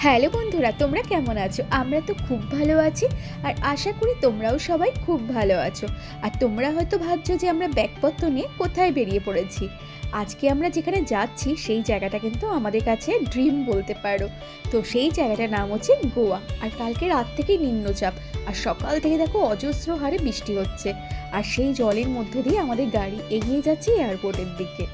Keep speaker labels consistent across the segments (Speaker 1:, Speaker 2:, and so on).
Speaker 1: Hello বন্ধুরা, তোমরা কেমন আছো? আমরা তো খুব ভালো আছি আর আশা করি তোমরাও সবাই খুব ভালো আছো। আর তোমরা হয়তো ভাবছো যে আমরা ব্যাগপত্র নিয়ে কোথায় বেরিয়ে পড়েছি। আজকে আমরা যেখানে যাচ্ছি সেই জায়গাটা কিন্তু আমাদের কাছে ড্রিম বলতে পারো। তো সেই জায়গাটার নাম হচ্ছে গোয়া। আর কালকে রাত থেকেই নিম্নচাপ, আর সকাল থেকে দেখো অজস্র হারে বৃষ্টি হচ্ছে। আর সেই জলের মধ্যে দিয়ে আমাদের গাড়ি এগিয়ে যাচ্ছে এয়ারপোর্টের দিকে।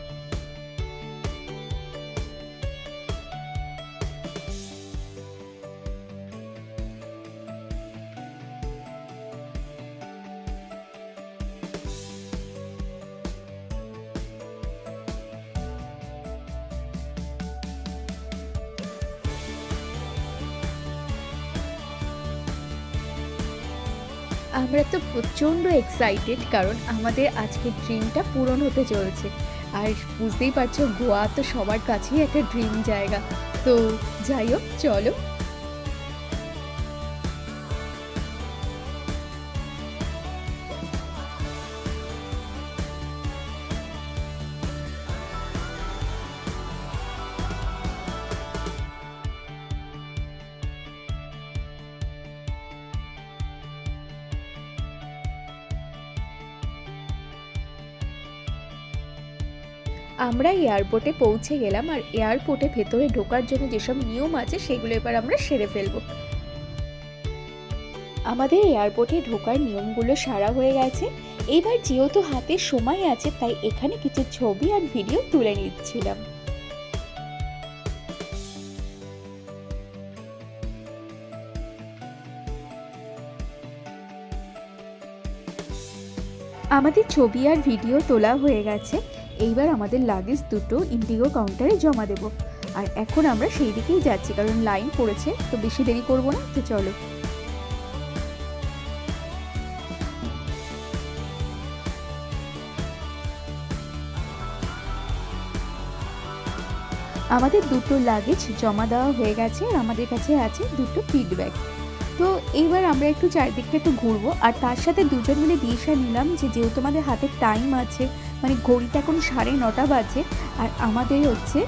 Speaker 1: আমরা তো প্রচণ্ড এক্সাইটেড, কারণ আমাদের আজকের ড্রিমটা পূরণ হতে চলছে। আর বুঝতেই পারছো, গোয়া তো সবার কাছেই একটা ড্রিম জায়গা। তো যাই হোক, চলো। আমরা এয়ারপোর্টে পৌঁছে গেলাম, আর এয়ারপোর্টে ভেতরে ঢোকার জন্য যেসব নিয়ম আছে সেগুলো এবার আমরা সেরে ফেলবো। আমাদের এয়ারপোর্টে ঢোকার নিয়মগুলো সারা হয়ে গেছে। এইবার যেহেতু হাতে সময় আছে, তাই এখানে কিছু ছবি আর ভিডিও তুলে নিচ্ছিলাম। আমাদের ছবি আর ভিডিও তোলা হয়ে গেছে। এইবার আমাদের লাগেজ দুটো ইন্ডিগো কাউন্টারে জমা দেব। আর এখন আমরা সেই দিকেই যাচ্ছি, কারণ লাইন পড়েছে, তো বেশি দেরি করব না। তো চলো। আমাদের দুটো লাগেজ জমা দেওয়া হয়ে গেছে, আর আমাদের কাছে আছে দুটো ফিডব্যাক। তো এইবার আমরা একটু চারদিকটা একটু ঘুরবো, আর তার সাথে দুজন মিলে ডিসিশন নিলাম যে যেহেতু আমাদের হাতে টাইম আছে, মানে ঘড়িটা এখন 9:30 বাজে, আর আমাদের হচ্ছে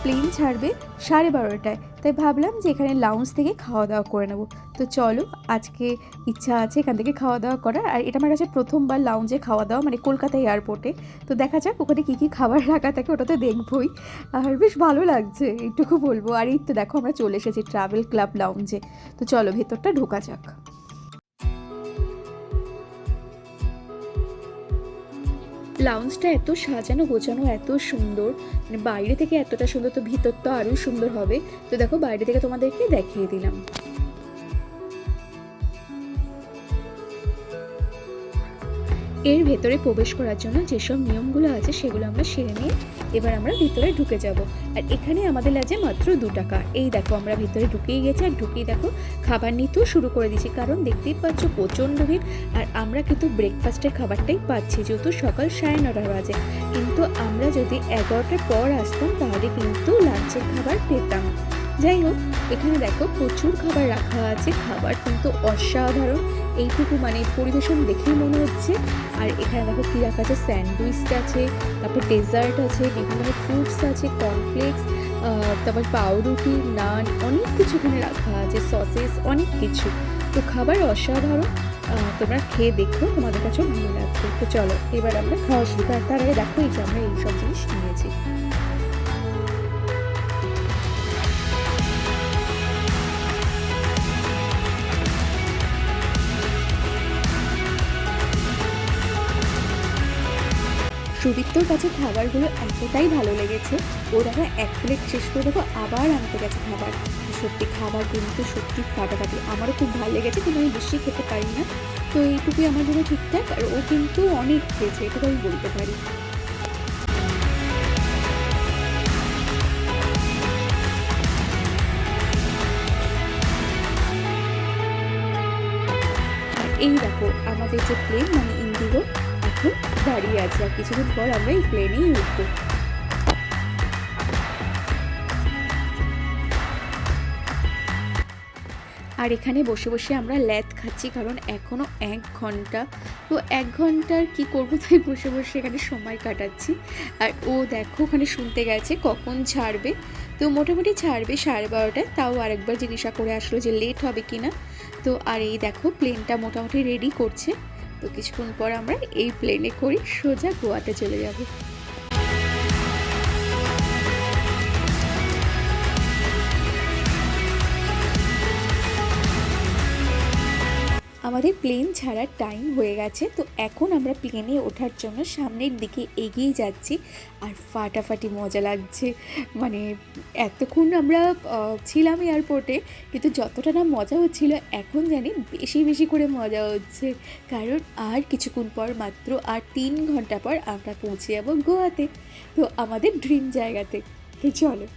Speaker 1: প্লেন ছাড়বে 12:30টায়, তাই ভাবলাম যে এখানে লাউঞ্জ থেকে খাওয়া দাওয়া করে নেবো। তো চলো, আজকে ইচ্ছা আছে এখান থেকে খাওয়া দাওয়া করার। আর এটা আমার কাছে প্রথমবার লাউঞ্জে খাওয়া দাওয়া, মানে কলকাতা এয়ারপোর্টে। তো দেখা যাক ওখানে কী কী খাবার রাখা থাকে, ওটা তো দেখবোই। আর বেশ ভালো লাগছে, এইটুকু বলবো। আর এই তো দেখো, আমরা চলে এসেছি ট্রাভেল ক্লাব লাউঞ্জে। তো চলো ভেতরটা ঢোকা যাক। লাউঞ্জটা এত সাজানো গোছানো, এত সুন্দর, মানে বাইরে থেকে এতটা সুন্দর, তো ভিতর তো আরও সুন্দর হবে। তো দেখো, বাইরে থেকে তোমাদেরকে দেখিয়ে দিলাম। এর ভেতরে প্রবেশ করার জন্য যেসব নিয়মগুলো আছে সেগুলো আমরা সেরে নিয়ে এবার আমরা ভিতরে ঢুকে যাব। আর এখানে আমাদের লাগে মাত্র 2 টাকা। এই দেখো, আমরা ভিতরে ঢুকেই গেছি, আর ঢুকেই দেখো খাবার নিতেও শুরু করে দিয়েছি, কারণ দেখতেই পাচ্ছ প্রচণ্ড ভিড়। আর আমরা কিন্তু ব্রেকফাস্টের খাবারটাই পাচ্ছি, যেহেতু সকাল 9:30 বাজে। কিন্তু আমরা যদি 11টার পর আসতাম তাহলে কিন্তু লাঞ্চের খাবার পেতাম। যাই হোক, এখানে দেখো প্রচুর খাবার রাখা আছে, খাবার কিন্তু অসাধারণ। এইটুকু মানে পরিবেশন দেখেই মনে হচ্ছে। আর এখানে দেখো কী রাখা আছে, স্যান্ডউইচ আছে, তারপর ডেজার্ট আছে, বিভিন্ন ফ্রুটস আছে, কর্নফ্লেক্স, তারপর পাউরুটি, নান, অনেক কিছু এখানে রাখা আছে, সসেস, অনেক কিছু। তো খাবার অসাধারণ। তোমরা খেয়ে দেখো, তোমাদের কাছেও ভালো লাগবে। তো চলো এবার আমরা খাওয়া শুরু করি। তার আগে দেখো, এই যে আমরা এইসব জিনিস নিয়েছি। সুদীপ্তর কাছে খাবারগুলো এতটাই ভালো লেগেছে, ও দেখা 1 প্লেট শেষ করে দেবো, আবার আনতে গেছে খাবার। সত্যি খাবার কিন্তু সত্যি ফাটাফাটি। আমারও খুব ভালো লেগেছে, কিন্তু আমি বেশি খেতে পারি না। তো এইটুকুই আমার জন্য ঠিকঠাক। আর ও কিন্তু অনেক খেয়েছে, এটুকু আমি বলতে পারি। আর এই দেখো, আমাদের যে প্লেন, মানে ইন্ডিগো, এখন দাঁড়িয়ে আছে, আর কিছুদিন পর আমরা এই প্লেনেই উঠবো। আর এখানে বসে বসে আমরা ল্যাদ খাচ্ছি, কারণ এখনও 1 ঘন্টা। তো 1 ঘন্টার কী করবো, তাই বসে বসে এখানে সময় কাটাচ্ছি। আর ও দেখো ওখানে শুনতে গেছে কখন ছাড়বে। তো তো মোটামুটি ছাড়বে 12:30টায়, তাও আরেকবার জিজ্ঞাসা করে আসলো যে লেট হবে কি না। তো আর এই দেখো প্লেনটা মোটামুটি রেডি করছে। তো কিছুক্ষণ পর আমরা এই প্লেনে করে সোজা গোয়াতে চলে যাব। আমাদের প্লেন ছাড়ার টাইম হয়ে গেছে। তো এখন আমরা প্লেনে ওঠার জন্য সামনের দিকে এগিয়ে যাচ্ছি, আর ফাটাফাটি মজা লাগছে। মানে এতক্ষণ আমরা ছিলাম এয়ারপোর্টে, কিন্তু যতটা না মজা হচ্ছিল এখন জানি বেশি বেশি করে মজা হচ্ছে, কারণ আর কিছুক্ষণ পর মাত্র আর 3 ঘন্টা পর আমরা পৌঁছে যাব গোয়াতে, তো আমাদের ড্রিম জায়গাতে। তো চলো।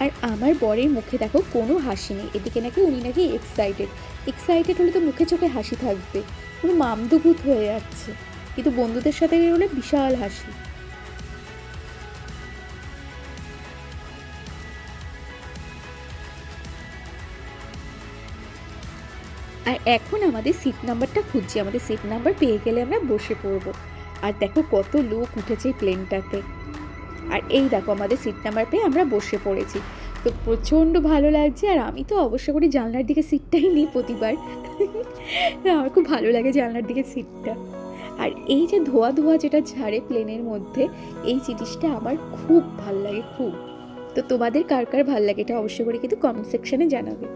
Speaker 1: আর আমার বরের মুখে দেখো কোনো হাসি নেই, এদিকে নাকি উনি নাকি এক্সাইটেড। এক্সাইটেড হলে তো মুখে চোখে হাসি থাকবে, পুরো মামদুভূত হয়ে যাচ্ছে, কিন্তু বন্ধুদের সাথে বেরোলে বিশাল হাসি। আর এখন আমাদের সিট নাম্বারটা খুঁজছি, আমাদের সিট নাম্বার পেয়ে গেলে আমরা বসে পড়বো। আর দেখো কত লোক উঠেছে এই প্লেনটাতে। আর এই দেখো আমাদের সিট নাম্বার পেয়ে আমরা বসে পড়েছি। তো প্রচণ্ড ভালো লাগছে, আর আমি তো অবশ্য করে জানলার দিকে সিটটাই নিই প্রতিবার। আমার খুব ভালো লাগে জানলার দিকে সিটটা। আর এই যে ধোয়া ধোয়া যেটা ছাড়ে প্লেনের মধ্যে, এই জিনিসটা আমার খুব ভাল লাগে, খুব। তো তোমাদের কার কার ভাল লাগে এটা অবশ্য করে কিন্তু কমেন্ট সেকশনে জানাবে।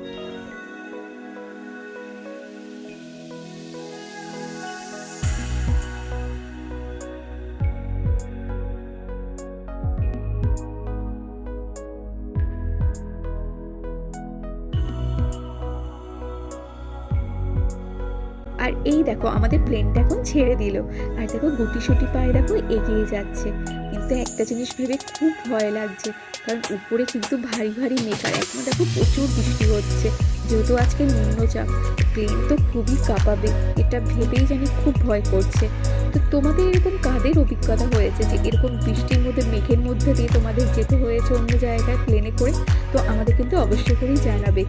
Speaker 1: আর এই দেখো আমাদের প্লেনটা এখন ছেড়ে দিল, আর দেখো গুটি সুটি পায়ে দেখো এগিয়ে যাচ্ছে। কিন্তু একটা জিনিস ভেবে খুব ভয় লাগছে, কারণ উপরে কিন্তু ভারী ভারী মেঘ, আর এখন দেখো প্রচুর বৃষ্টি হচ্ছে, যেহেতু আজকে নিম্নচাপ, প্লেন তো খুবই কাঁপাবে, এটা ভেবেই জানি খুব ভয় করছে। তো তোমাদের এরকম কাদের অভিজ্ঞতা হয়েছে যে এরকম বৃষ্টির মধ্যে মেঘের মধ্যে দিয়ে তোমাদের যেতে হয়েছে অন্য জায়গায় প্লেনে করে? তো আমাদের কিন্তু অবশ্যই করেই জানাবে।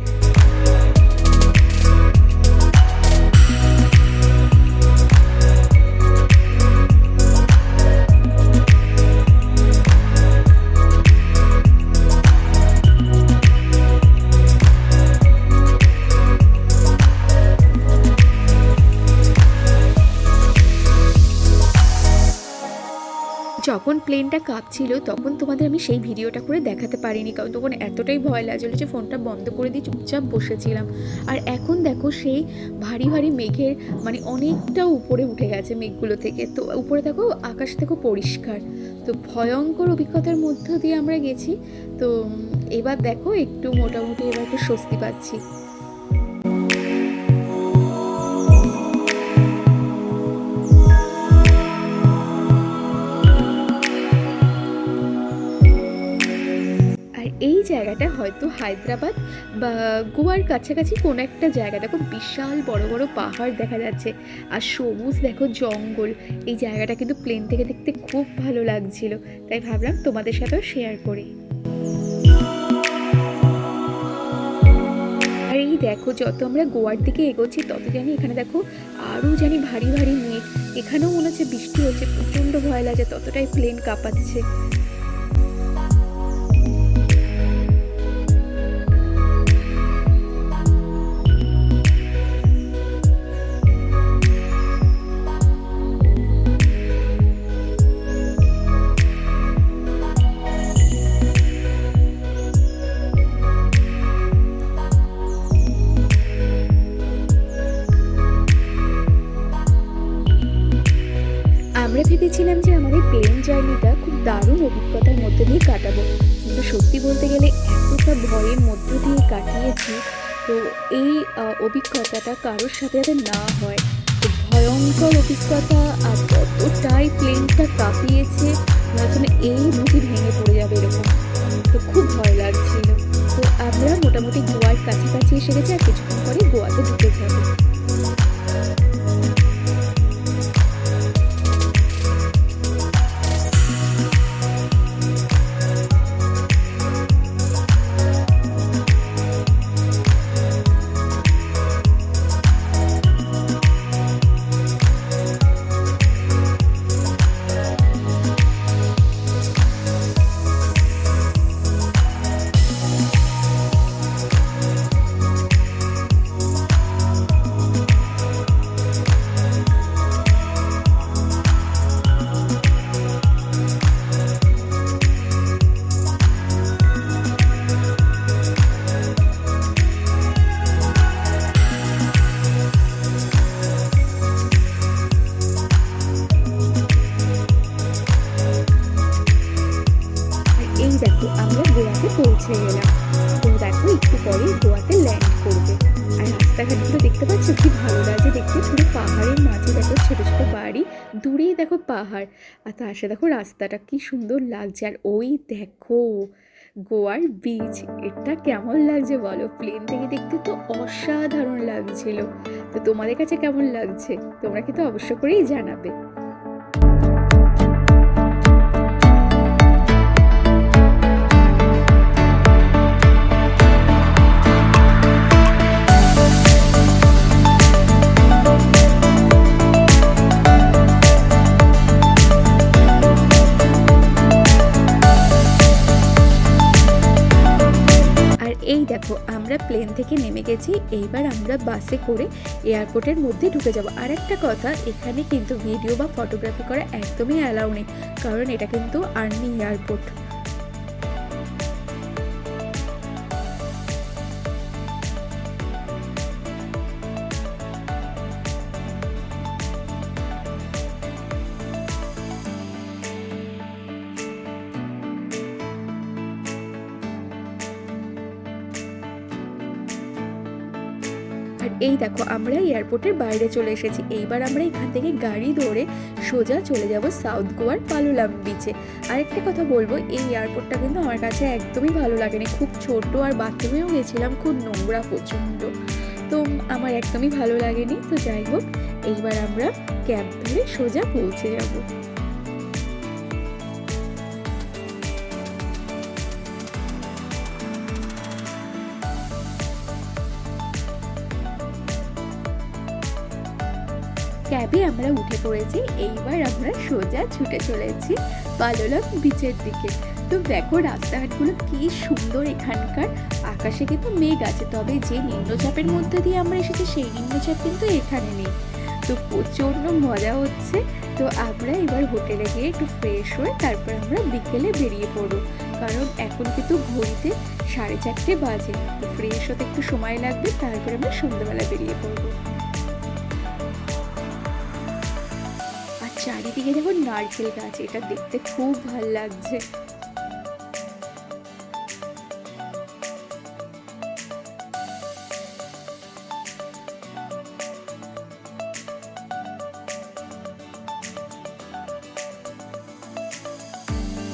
Speaker 1: যখন প্লেনটা কাঁপছিল তখন তোমাদের আমি সেই ভিডিওটা করে দেখাতে পারিনি, কারণ তখন এতটাই ভয় লাগছিল যে ফোনটা বন্ধ করে দিয়ে চুপচাপ বসেছিলাম। আর এখন দেখো সেই ভারী ভারী মেঘের মানে অনেকটা উপরে উঠে গেছে মেঘগুলো থেকে, তো উপরে দেখো আকাশ থেকে পরিষ্কার। তো ভয়ঙ্কর অভিজ্ঞতার মধ্য দিয়ে আমরা গেছি। তো এবার দেখো একটু মোটামুটি এবার একটু স্বস্তি পাচ্ছি। এই জায়গাটা হয়তো হায়দ্রাবাদ বা গোয়ার কাছাকাছি কোনো একটা জায়গা। দেখো বিশাল বড় বড় পাহাড় দেখা যাচ্ছে, আর সবুজ দেখো জঙ্গল। এই জায়গাটা কিন্তু প্লেন থেকে দেখতে খুব ভালো লাগছিল, তাই ভাবলাম তোমাদের সাথেও শেয়ার করি। আর এই দেখো যত আমরা গোয়ার দিকে এগোচ্ছি তত জানি এখানে দেখো আরও জানি ভারী ভারী মেঘ, এখানেও মনে হচ্ছে বৃষ্টি হচ্ছে, প্রচণ্ড ভয় লাগে, ততটাই প্লেন কাঁপাচ্ছে। আমরা ভেবেছিলাম যে আমাদের প্লেন জার্নিটা খুব দারুণ অভিজ্ঞতার মধ্যে দিয়ে কাটাবো, কিন্তু সত্যি বলতে গেলে এতটা ভয়ের মধ্য দিয়ে কাটিয়েছি। তো এই অভিজ্ঞতাটা কারোর সাথে যাতে না হয়, তো ভয়ঙ্কর অভিজ্ঞতা, আর কতটাই প্লেনটা কাঁপিয়েছে, আসলে এই বুঝি ভেঙে পড়ে যাবে এরকম। তো খুব ভয় লাগছিল। তো আমরা মোটামুটি গোয়ার কাছাকাছি এসে গেছি, আর কিছুক্ষণ পরে গোয়াতে ঢুকে যাবো। আমরা গোয়াতে পৌঁছে গেলাম। তো দেখো একটু পরেই গোয়াতে ল্যান্ড করবে। আর রাস্তাঘাটগুলো দেখতে পাচ্ছ কি ভালো লাগছে দেখতে, পুরো পাহাড়ের মাঝে দেখো ছোট ছোট বাড়ি, দূরেই দেখো পাহাড়, আর তার সাথে দেখো রাস্তাটা কি সুন্দর লাগছে। আর ওই দেখো গোয়ার বিচ, এটা কেমন লাগছে বলো? প্লেন থেকে দেখতে তো অসাধারণ লাগছিল। তো তোমাদের কাছে কেমন লাগছে তোমরা কিন্তু অবশ্য করেই জানাবে। এই দেখো আমরা প্লেন থেকে নেমে গেছি, এইবার আমরা বাসে করে এয়ারপোর্টের মধ্যে ঢুকে যাব। আর একটা কথা, এখানে কিন্তু ভিডিও বা ফটোগ্রাফি করা একদমই অ্যালাউ নেই, কারণ এটা কিন্তু আর্মি এয়ারপোর্ট। আর এই দেখো আমরা এয়ারপোর্টের বাইরে চলে এসেছি। এইবার আমরা এখান থেকে গাড়ি ধরে সোজা চলে যাব সাউথ গোয়ার পালোলাম বিচে। আরেকটা কথা বলবো, এই এয়ারপোর্টটা কিন্তু আমার কাছে একদমই ভালো লাগেনি, খুব ছোট, আর বাথরুমেও গেছিলাম, খুব নোংরা প্রচণ্ড, তো আমার একদমই ভালো লাগেনি। তো যাই হোক, এইবার আমরা ক্যাব ধরে সোজা পৌঁছে যাবো। ক্যাবে আমরা উঠে পড়েছি, এইবার আমরা সোজা ছুটে চলেছি পালোলাম বিচের দিকে। তো দেখো রাস্তাঘাটগুলো কি সুন্দর এখানকার, আকাশে কিন্তু মেঘ আছে, তবে যে নিম্নচাপের মধ্যে দিয়ে আমরা এসেছি সেই নিম্নচাপ কিন্তু এখানে নেই। তো প্রচণ্ড মজা হচ্ছে। তো আমরা এবার হোটেলে গিয়ে একটু ফ্রেশ হয়ে তারপর আমরা বিকেলে বেরিয়ে পড়বো, কারণ এখন কিন্তু ঘড়িতে 4:30 বাজে। তো ফ্রেশ হতে একটু সময় লাগবে, তারপরে আমরা সন্ধ্যাবেলা বেরিয়ে পড়বো। চারিদিকে দেখো নারকেল গাছ, এটা দেখতে খুব ভালো লাগছে।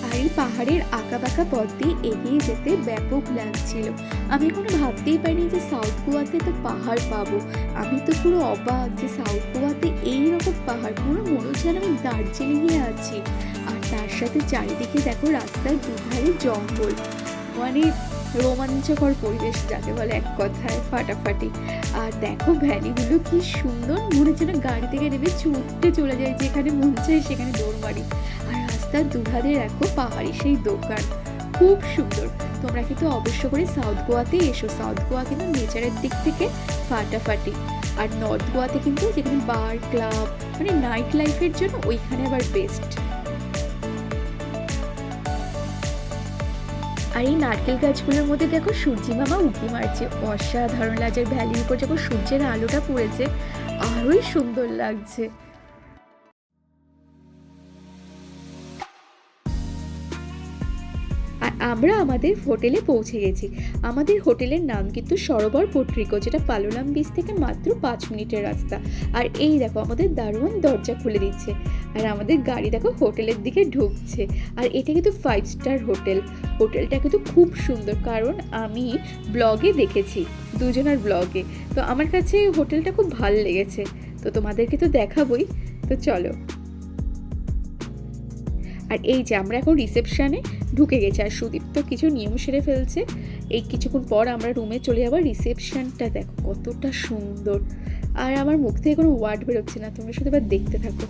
Speaker 1: আর এই পাহাড়ের আঁকা বাঁকা পথ দিয়ে এগিয়ে যেতে ব্যাপক লাগছিল। আমি কোনো ভাবতেই পারিনি যে সাউথ গোয়াতে তো পাহাড় পাবো। আমি তো পুরো অবাক যে সাউথ গোয়াতে এইরকম পাহাড়, পুরো মনে হচ্ছে যেন আমি দার্জিলিংয়ে আছি। আর তার সাথে চারিদিকে দেখো রাস্তার দুধারে জঙ্গল, মানে রোমাঞ্চকর পরিবেশ যাকে বলে এক কথায়, ফাটাফাটি। আর দেখো ভ্যালিগুলো কি সুন্দর, মনে হচ্ছে না গাড়ি থেকে নেমে ছুটতে চলে যায়, যেখানে মন চায় সেখানে দৌড় মারি। আর রাস্তার দুধারে দেখো পাহাড়ি সেই দোকান, খুব সুন্দর। তোমরা কিন্তু অবশ্য করে সাউথ গোয়াতে এসো, সাউথ গোয়া কিন্তু নেচারের দিক থেকে ফাটাফাটি। আর নর্থ গোয়াতে কিন্তু যেখানে বার ক্লাব, মানে নাইট লাইফের জন্য ওইখানে আবার বেস্ট। আর এই নারকেল গাছগুলোর মধ্যে দেখো সূর্যি মামা উঁকি মারছে, অসাধারণ লাগছে। ভ্যালির উপর যখন সূর্যের আলোটা পড়েছে আরোই সুন্দর লাগছে। আর আমরা আমাদের হোটেলে পৌঁছে গেছি। আমাদের হোটেলের নাম কিন্তু সরোবর পোট্রিকো, যেটা পালোলাম বিচ থেকে মাত্র 5 মিনিটের রাস্তা। আর এই দেখো আমাদের দারোয়ান দরজা খুলে দিচ্ছে, আর আমাদের গাড়ি দেখো হোটেলের দিকে ঢুকছে। আর এটা কিন্তু 5 স্টার হোটেল। হোটেলটা কিন্তু খুব সুন্দর, কারণ আমি ব্লগে দেখেছি, দুজনের ব্লগে। তো আমার কাছে হোটেলটা খুব ভালো লেগেছে, তো তোমাদেরকে তো দেখাবই। তো চলো। আর এই যে আমরা এখন রিসেপশানে ঢুকে গেছি, আর সুদীপ তো কিছু নিয়ম সেরে ফেলছে। এই কিছুক্ষণ পর আমরা রুমে চলে যাবো। রিসেপশানটা দেখো কতটা সুন্দর, আর আমার মুখ থেকে কোনো ওয়ার্ড বেরোচ্ছে না, তোমরা শুধু এবার দেখতে থাকো।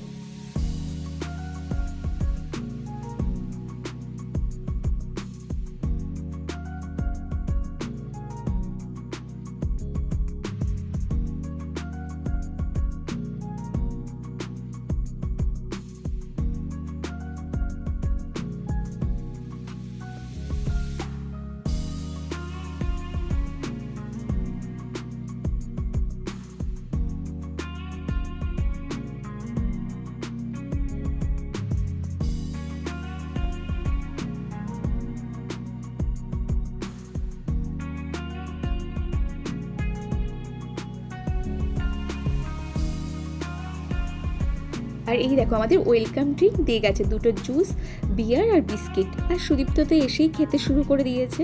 Speaker 1: আর এই দেখো আমাদের ওয়েলকাম ড্রিঙ্ক দিয়ে গেছে, দুটো জুস, বিয়ার আর বিস্কিট। আর সুদীপ্ত তো এসেই খেতে শুরু করে দিয়েছে।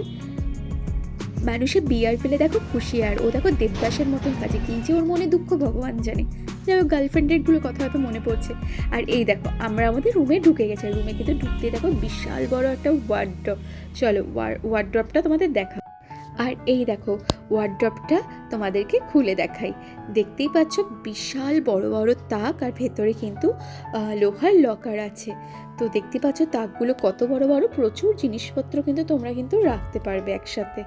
Speaker 1: মানুষে বিয়ার পেলে দেখো খুশি, আর ও দেখো দেবদাসের মতন কাজে, কি যে ওর মনে দুঃখ ভগবান জানে। যাই হোক, গার্লফ্রেন্ডেরগুলো কথা হয়তো মনে পড়ছে। আর এই দেখো আমরা আমাদের রুমে ঢুকে গেছি। রুমে কিন্তু ঢুকতে দেখো বিশাল বড় একটা ওয়ার্ড্রপ। চলো ওয়ার্ড্রপটা তোমাদের দেখা। আর এই দেখো ওয়ার্ড্রপটা তোমাদেরকে খুলে দেখাই। দেখতেই পাচ্ছ বিশাল বড় বড় তাক, আর ভেতরে কিন্তু লোহার লকার আছে। তো দেখতে পাচ্ছ তাকগুলো কত বড় বড়, প্রচুর জিনিসপত্র কিন্তু তোমরা কিন্তু রাখতে পারবে একসাথে।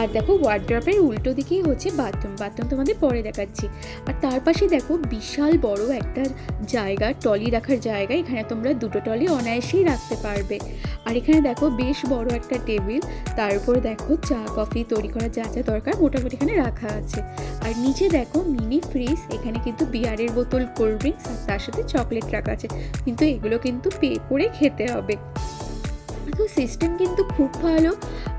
Speaker 1: আর দেখো ওয়ার্ড্রপের উল্টো দিকেই হচ্ছে বাথরুম তোমাদের পরে দেখাচ্ছি। আর তার পাশে দেখো বিশাল বড় একটা জায়গা, টলি রাখার জায়গা। এখানে তোমরা দুটো টলি অনায়াসেই রাখতে পারবে। আর এখানে দেখো বেশ বড় একটা টেবিল, তার উপর দেখো চা কফি তৈরি করার যা যা দরকার মোটামুটি এখানে রাখা আছে। আর নিচে দেখো মিনি ফ্রিজ, এখানে কিন্তু বিয়ারের বোতল, কোল্ড ড্রিঙ্কস আর তার সাথে চকলেট রাখা আছে, কিন্তু এগুলো কিন্তু পে করে খেতে হবে। তো সিস্টেম কিন্তু খুব ভালো,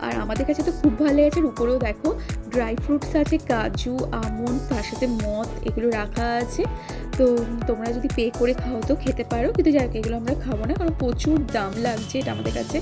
Speaker 1: আর আমাদের কাছে তো খুব ভালো লেগেছে। উপরেও দেখো ড্রাই ফ্রুটস আছে, কাজু, আমন্ড, তার সাথে মদ, এগুলো রাখা আছে। তো তোমরা যদি পে করে খাও তো খেতে পারো, কিন্তু যাই হোক এগুলো আমরা খাবো না, কারণ প্রচুর দাম লাগছে এটা আমাদের কাছে।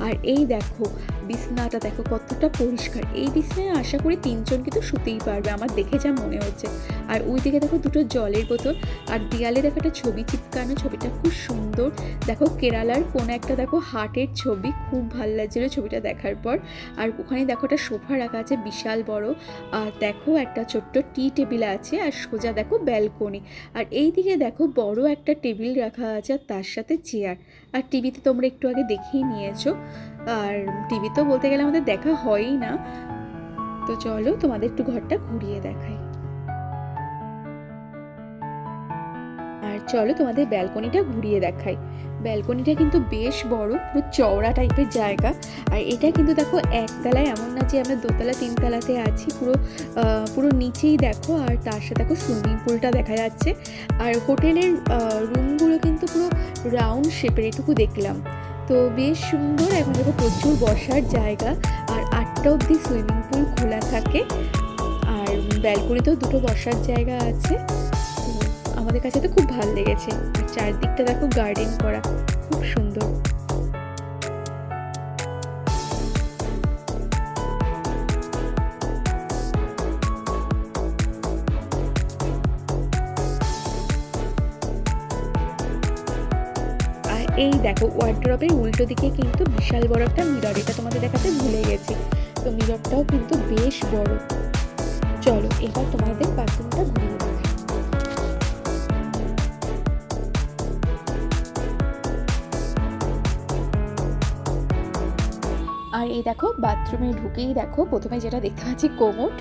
Speaker 1: আর এই দেখো বিছনাটা দেখো কতটা পরিষ্কার। এই বিছনায় আশা করি 3 জন কিন্তু শুতেই পারবে, আমার দেখে যা মনে হচ্ছে। আর ওই দিকে দেখো দুটো জলের বোতল, আর দেয়ালে দেখো একটা ছবি চিপকানো, ছবিটা খুব সুন্দর। দেখো কেরালার কোনো একটা দেখো হার্টের ছবি, খুব ভালো লাগছিল ছবিটা দেখার পর। আর ওখানে দেখো একটা সোফা রাখা আছে বিশাল বড়, আর দেখো একটা ছোট্ট টি টেবিল আছে, আর সোজা দেখো ব্যালকনি। আর এই দিকে দেখো বড় একটা টেবিল রাখা আছে, আর তার সাথে চেয়ার। আর টিভিতে তোমরা একটু আগে দেখেই নিয়েছো, আর টিভি তো বলতে গেলে আমাদের দেখা হয়ই না। তো চলো তোমাদের একটু ঘরটা ঘুরিয়ে দেখাই। আর চলো তোমাদের ব্যালকনিটা ঘুরিয়ে দেখাই। ব্যালকনিটা কিন্তু বেশ বড়, পুরো চওড়া টাইপের জায়গা। আর এটা কিন্তু দেখো একতলায়, এমন না যে আমরা দোতলা তিনতলাতে আছি, পুরো নিচেই দেখো। আর তার সাথে দেখো সুইমিং পুলটা দেখা যাচ্ছে। আর হোটেলের রুমগুলো কিন্তু পুরো রাউন্ড শেপের, এটুকু দেখলাম। তো বেশ সুন্দর। এখন দেখো প্রচুর বসার জায়গা, আর 8টা অবধি সুইমিং পুল খোলা থাকে। আর ব্যালকনিতেও দুটো বসার জায়গা আছে। আমাদের কাছে তো খুব ভালো লেগেছে। আর চারদিকটা দেখো গার্ডেন করা, খুব সুন্দর। আর এই দেখো ওয়ার্ড্রপের উল্টো দিকে কিন্তু বিশাল বড় একটা মিরর, এটা তোমাদের দেখাতে ভুলে গেছি। তো মিররটাও কিন্তু বেশ বড়। চলো এবার তোমাদের বাথরুমটা ঘুরিয়ে দেখাই। আর এই দেখো বাথরুমে ঢুকেই দেখো প্রথমে যেটা দেখতে পাচ্ছি কোমোড,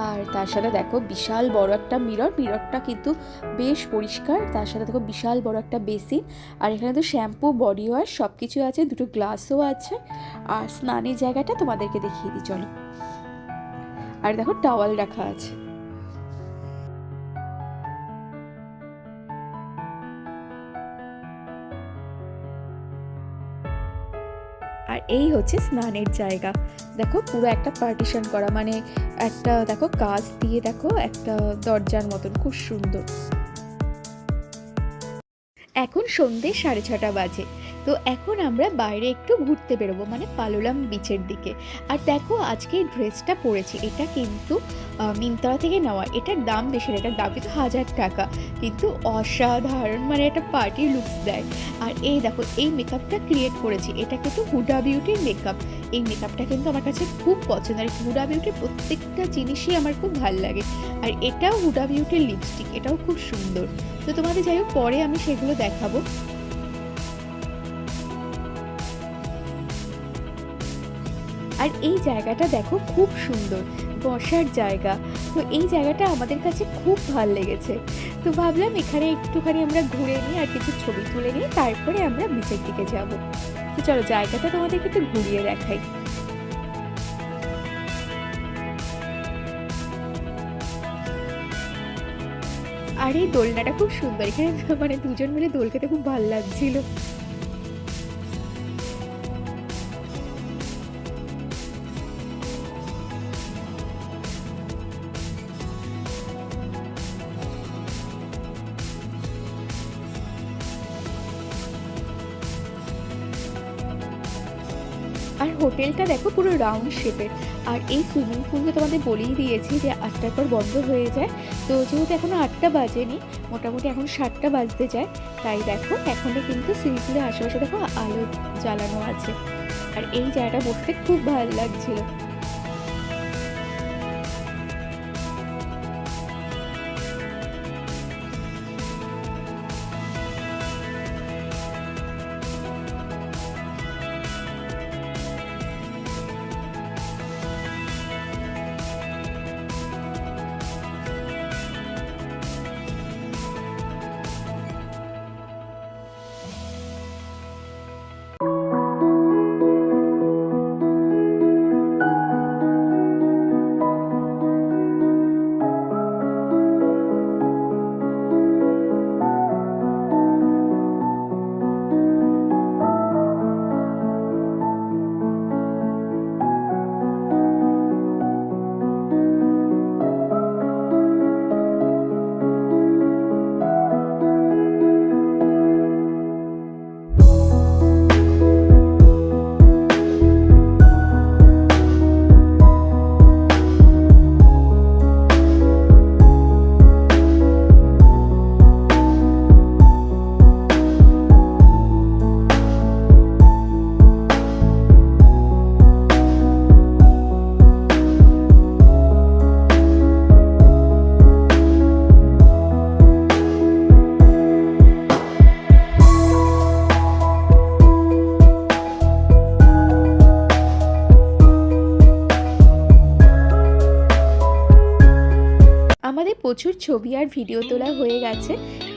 Speaker 1: আর তার সাথে দেখো বিশাল বড় একটা মিরর। মিররটা কিন্তু বেশ পরিষ্কার। তার সাথে দেখো বিশাল বড় একটা বেসিন, আর এখানে তো শ্যাম্পু, বডি ওয়াশ সব কিছু আছে, দুটো গ্লাসও আছে। আর স্নানের জায়গাটা তোমাদেরকে দেখিয়ে দিই চলো। আর দেখো টাওয়াল রাখা আছে। আর এই হচ্ছে স্নানের জায়গা। দেখো পুরো একটা পার্টিশন করা, মানে একটা দেখো কাঁচ দিয়ে দেখো একটা দরজার মতন, খুব সুন্দর। এখন সন্ধ্যে 6:30 বাজে। তো এখন আমরা বাইরে একটু ঘুরতে বেরোবো, মানে পালোলাম বিচের দিকে। আর দেখো আজকে এই ড্রেসটা পরেছি, এটা কিন্তু মিন্ত্রা থেকে নেওয়া। এটার দাম বেশি, এটার দাম কিন্তু 1000 টাকা, কিন্তু অসাধারণ, মানে একটা পার্টি লুকস দেয়। আর এই দেখো এই মেকআপটা ক্রিয়েট করেছি, এটা কিন্তু হুডা বিউটির মেকআপ। এই মেকআপটা কিন্তু আমার কাছে খুব পছন্দ, আর হুডা বিউটির প্রত্যেকটা জিনিসই আমার খুব ভালো লাগে। আর এটাও হুডা বিউটির লিপস্টিক, এটাও খুব সুন্দর। তো তোমাদের যাই হোক পরে আমি সেগুলো দেখাবো। আর এই জায়গাটা দেখো খুব সুন্দর, বসার জায়গা। তো এই জায়গাটা আমাদের কাছে খুব ভালো লেগেছে। তো ভাবলাম এখানে একটুখানি আমরা ঘুরে নিই, আর কিছু ছবি তুলে নিই, তারপরে আমরা বিচের দিকে যাব। তো চলো জায়গাটা তোমাদেরকে একটু ঘুরিয়ে দেখাই। আর এই দোলনাটা খুব সুন্দর, এখানে মানে দুজন মিলে দোল খেতে খুব ভালো লাগছিল। আর হোটেলটা দেখো পুরো রাউন্ড শেপের। আর এই সুইমিং পুলটা তোমাদের বলেই দিয়েছি যে 8টার পর বন্ধ হয়ে যায়। তো যেহেতু এখনও 8টা বাজেনি, মোটামুটি এখন 7টা বাজতে যায়, তাই দেখো এখনও কিন্তু সুইমিং পুলের আশেপাশে দেখো আলো জ্বালানো আছে। আর এই জায়গাটা বসতে খুব ভালো লাগছিল। আমাদের প্রচুর ছবি আর ভিডিও তোলা হয়ে গেছে।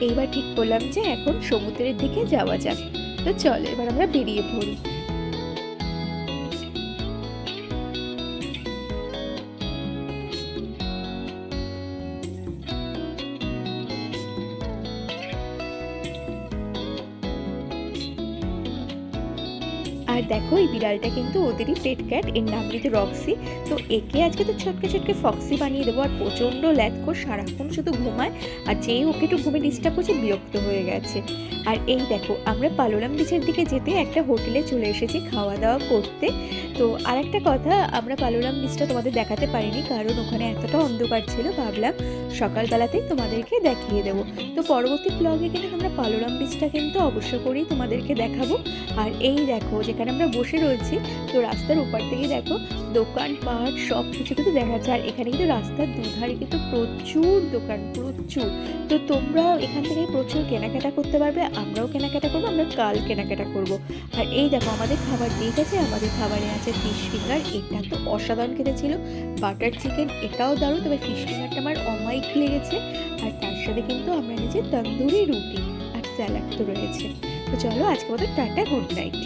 Speaker 1: এইবার ঠিক করলাম যে এখন সমুদ্রের দিকে যাওয়া যাক। তো চলো এবার আমরা বেরিয়ে পড়ি। আর দেখো এই বিড়ালটা কিন্তু ওদেরই পেট ক্যাট, এর নাম কিন্তু রক্সি। তো একে আজকে তো ছটকে ছটকে ফক্সি বানিয়ে দেবো। আর প্রচণ্ড ল্যাথকোর, সারাক্ষণ শুধু ঘুমায়, আর যেই ওকে একটু ঘুমে ডিস্টার্ব করছে বিরক্ত হয়ে গেছে। আর এই দেখো আমরা পালোলাম বিচের দিকে যেতে একটা হোটেলে চলে এসেছি খাওয়া দাওয়া করতে। তো আর একটা কথা, আমরা পালোলাম বিচটা তোমাদের দেখাতে পারিনি কারণ ওখানে এতটা অন্ধকার ছিল, ভাবলাম সকালবেলাতেই তোমাদেরকে দেখিয়ে দেবো। তো পরবর্তী ব্লগে কিন্তু তোমরা পালোলাম বিচটা কিন্তু অবশ্য করেই তোমাদেরকে দেখাবো। আর এই দেখো যেখানে আমরা বসে রয়েছি, তো রাস্তার ওপার থেকে দেখো দোকান পাট সব কিছু কিন্তু দেখা যাচ্ছে। আর এখানে কিন্তু রাস্তার দুধারে কিন্তু প্রচুর দোকান, প্রচুর। তো তোমরা এখান থেকে প্রচুর কেনাকাটা করতে পারবে, আমরাও কেনাকাটা করবো, আমরা কাল কেনাকাটা করব। আর এই দেখো আমাদের খাবার দিয়ে গেছে, আমাদের খাবারে আছে ফিশ ফিঙ্গার, এটা তো অসাধারণ খেতে ছিল। বাটার চিকেন, এটাও দারুণ, তবে ফিশ ফিঙ্গারটা আমার অমাইক লেগেছে। আর তার সাথে কিন্তু আমরা নিয়েছি তন্দুরি রুটি আর স্যালাড তো রয়েছে। তো চলো আজকে মতো টাটা, গুড নাইট।